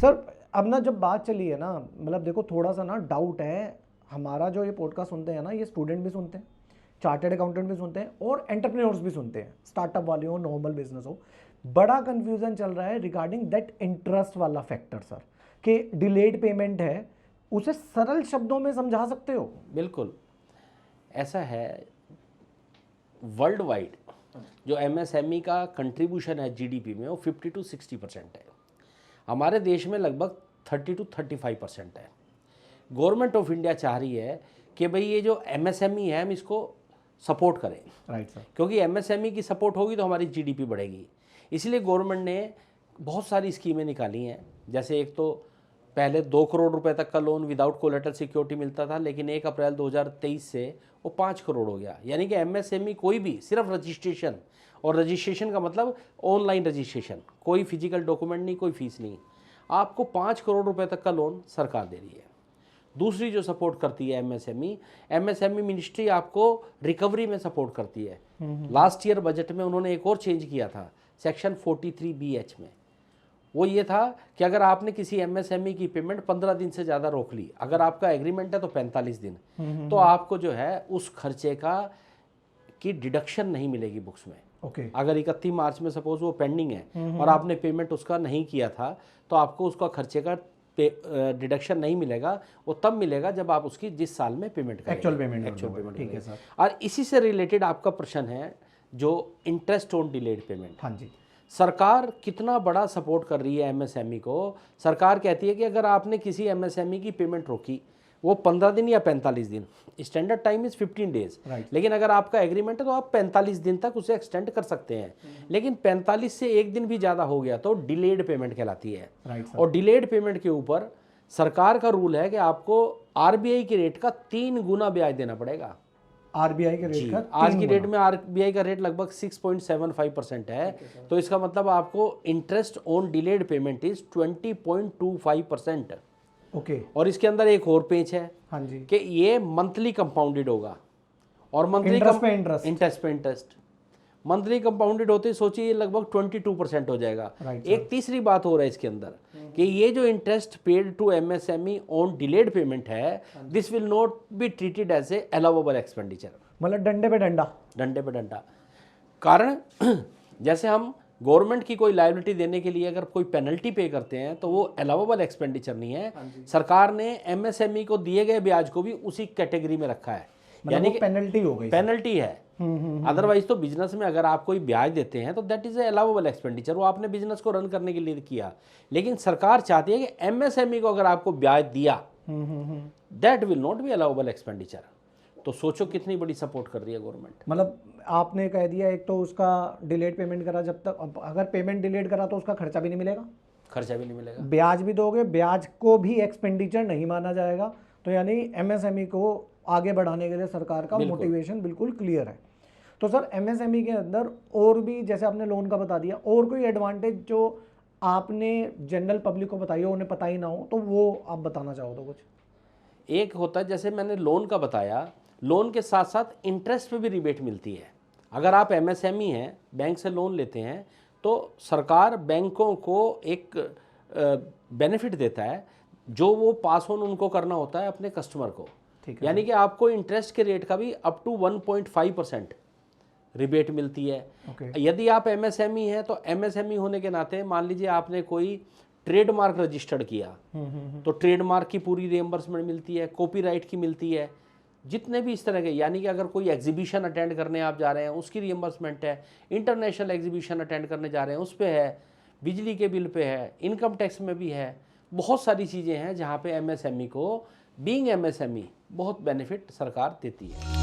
Sir अब ना जब बात चली है ना, मतलब देखो थोड़ा सा ना डाउट है, हमारा जो ये पॉडकास्ट सुनते हैं ना, ये स्टूडेंट भी सुनते हैं, चार्टर्ड अकाउंटेंट भी सुनते हैं और एंटरप्रेन्योर्स भी सुनते हैं, स्टार्टअप वाले हो, नॉर्मल बिजनेस हो। बड़ा कंफ्यूजन चल रहा है रिगार्डिंग दैट इंटरेस्ट वाला फैक्टर सर, कि डिलेड पेमेंट है, उसे सरल शब्दों में समझा सकते हो? बिल्कुल ऐसा है, वर्ल्ड वाइड जो एमएसएमई का कंट्रीब्यूशन है जीडीपी में वो 50 to 60% है। हमारे देश में लगभग 30 to 35% है। गवर्नमेंट ऑफ इंडिया चाह रही है कि भाई ये जो एमएसएमई है हम इसको सपोर्ट करें, राइट सर। क्योंकि एमएसएमई की सपोर्ट होगी तो हमारी जीडीपी बढ़ेगी। इसलिए गवर्नमेंट ने बहुत सारी स्कीमें निकाली हैं। जैसे एक तो पहले 2 करोड़ रुपए तक का लोन विदाउट कोलेटरल सिक्योरिटी मिलता था, लेकिन 1 अप्रैल 2023 से वो 5 करोड़ हो गया। यानी कि एमएसएमई कोई भी सिर्फ रजिस्ट्रेशन, और रजिस्ट्रेशन का मतलब ऑनलाइन रजिस्ट्रेशन, कोई फिजिकल डॉक्यूमेंट नहीं, कोई फीस नहीं, आपको 5 करोड़ रुपए तक का लोन सरकार दे रही है। दूसरी जो सपोर्ट करती है एमएसएमई मिनिस्ट्री आपको रिकवरी में सपोर्ट करती है। लास्ट ईयर बजट में उन्होंने एक और चेंज किया था सेक्शन 43BH में। वो ये था कि अगर आपने किसी एमएसएमई की पेमेंट 15 दिन से ज़्यादा रोक ली, अगर आपका एग्रीमेंट है तो 45 दिन, तो आपको जो है उस खर्चे की डिडक्शन नहीं मिलेगी बुक्स में। ओके। अगर 31 मार्च में सपोज वो पेंडिंग है और आपने पेमेंट उसका नहीं किया था, तो आपको उसका खर्चे का डिडक्शन नहीं मिलेगा। वो तब मिलेगा जब आप उसकी जिस साल में पेमेंट करेंगे, एक्चुअल पेमेंट। ठीक है सर। और इसी से रिलेटेड आपका प्रश्न है जो इंटरेस्ट ऑन डिलेड पेमेंट। हाँ जी। सरकार कितना बड़ा सपोर्ट कर रही है एमएसएमई को। सरकार कहती है कि अगर आपने किसी एमएसएमई की पेमेंट रोकी, वो 15 दिन या 45 दिन, स्टैंडर्ड टाइम इज 15 डेज, लेकिन अगर आपका एग्रीमेंट है तो आप 45 दिन तक उसे एक्सटेंड कर सकते हैं। लेकिन 45 से एक दिन भी ज़्यादा हो गया तो डिलेड पेमेंट कहलाती है। और डिलेड पेमेंट के ऊपर सरकार का रूल है कि आपको आरबीआई के रेट का 3 गुना ब्याज देना पड़ेगा। आरबीआई के रेट का आज की डेट में आरबीआई का रेट लगभग 6.75% है, तो इसका मतलब आपको interest on delayed payment is 20.25%। Okay. और इसके अंदर एक और पेच है, हाँ जी, कि ये मंथली कंपाउंडेड होगा, और मंथली इंटरेस्ट पे इंटरेस्ट मंथली कंपाउंडेड होते सोचिए ये लगभग 22% हो जाएगा। एक तीसरी बात हो रहा है इसके अंदर कि ये जो interest paid to MSME on delayed payment है, this will not be treated as a allowable expenditure. मतलब डंडे पे डंडा। कारण जैसे हम गवर्नमेंट की कोई लायबिलिटी देने के लिए अगर कोई पेनल्टी पे करते हैं तो वो अलाउएबल एक्सपेंडिचर नहीं है। सरकार ने एमएसएमई को दिए गए ब्याज को भी उसी कैटेगरी में रखा है, यानी कि पेनल्टी हो गई, पेनल्टी है। अदरवाइज तो बिजनेस में अगर आप कोई ब्याज देते हैं तो that is a allowable expenditure, वो आपने बिजनेस को रन करने के लिए किया। लेकिन सरकार चाहती है कि एमएसएमई को अगर आपको ब्याज दिया, that will not B allowable expenditure. तो सोचो कितनी बड़ी सपोर्ट कर रही है गवर्नमेंट। मतलब आपने कह दिया एक तो उसका डिलेड पेमेंट करा, जब तक अगर पेमेंट डिलेड करा तो उसका खर्चा भी नहीं मिलेगा, ब्याज भी दोगे, ब्याज को भी एक्सपेंडिचर नहीं माना जाएगा। तो यानी एमएसएमई को आगे बढ़ाने के लिए सरकार का मोटिवेशन बिल्कुल क्लियर है। तो सर एमएसएमई के अंदर और भी, जैसे आपने लोन का बता दिया, और कोई एडवांटेज जो आपने जनरल पब्लिक को बताई हो, उन्हें पता ही ना हो, तो वो आप बताना चाहो तो कुछ? एक होता है जैसे मैंने लोन का बताया, लोन के साथ साथ इंटरेस्ट पे भी रिबेट मिलती है। अगर आप एमएसएमई हैं, बैंक से लोन लेते हैं, तो सरकार बैंकों को एक बेनिफिट देता है जो वो पास ऑन उनको करना होता है अपने कस्टमर को। यानी कि आपको इंटरेस्ट के रेट का भी अप टू 1.5% रिबेट मिलती है। यदि आप एमएसएमई हैं तो एमएसएमई होने के नाते मान लीजिए आपने कोई ट्रेडमार्क रजिस्टर्ड किया, तो ट्रेडमार्क की पूरी रिएम्बर्समेंट मिलती है, कॉपीराइट की मिलती है, जितने भी इस तरह के, यानी कि अगर कोई एग्जीबिशन अटेंड करने आप जा रहे हैं उसकी रिएम्बर्समेंट है, इंटरनेशनल एग्जीबिशन अटेंड करने जा रहे हैं उस पे है, बिजली के बिल पे है, इनकम टैक्स में भी है। बहुत सारी चीज़ें हैं जहाँ पे एमएसएमई को बीइंग एमएसएमई बहुत बेनिफिट सरकार देती है।